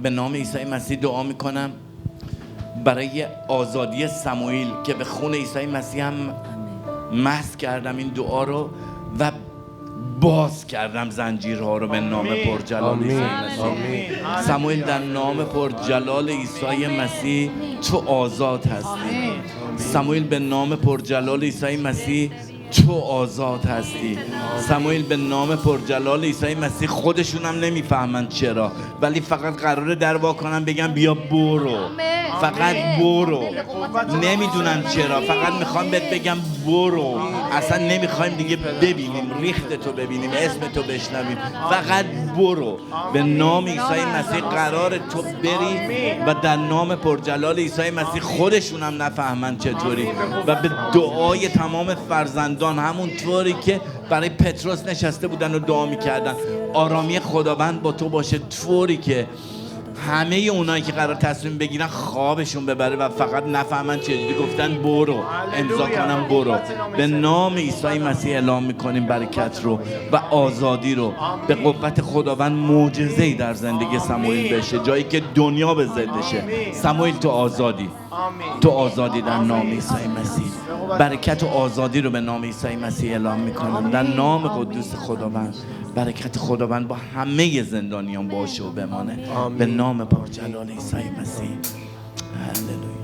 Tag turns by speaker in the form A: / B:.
A: به نام عیسی مسیح دعا میکنم برای آزادی سموئیل که به خون عیسی مسیح هم مسح کردم این دعا رو و باز کردم زنجیرها رو به نام پرجلال عیسی مسیح. سموئیل در نام پرجلال عیسی مسیح تو آزاد هستی. سموئیل به نام پرجلال عیسی مسیح تو آزاد هستی. سموئیل به نام پرجلال عیسی مسیح خودشون هم نمیفهمن چرا، ولی فقط قراره در وا کنن بگن بیا برو، فقط برو. نمیدونن چرا، فقط میخوام بهت بگم برو. اصلا نمیخوایم دیگه ببینیم ریخت تو، ببینیم اسم تو بشنویم، فقط برو. به نام عیسی مسیح قرار تو بری و در نام پرجلال عیسی مسیح خودشون هم نفهمن چطوری و به دعای تمام فرزندان همونطوری که برای پتروس نشسته بودن و دعا میکردن، آرامی خداوند با تو باشه، طوری که همه اونایی که قرار تصمیم بگیرن خوابشون ببره و فقط نفهمن چجوری گفتن برو، امضا کنم برو. به نام عیسی مسیح اعلام میکنیم برکت رو و آزادی رو. به قوت خداوند معجزه‌ای در زندگی سموئیل بشه، جایی که دنیا به ضدشه. سموئیل تو آزادی، تو آزادی در نام عیسی مسیح. برکت و آزادی رو به نام عیسی مسیح اعلام میکنم در نام قدوس خداوند. برکت خداوند با همه زندانیان باشه و بمانه به نام پرجلال عیسی مسیح. هللویا.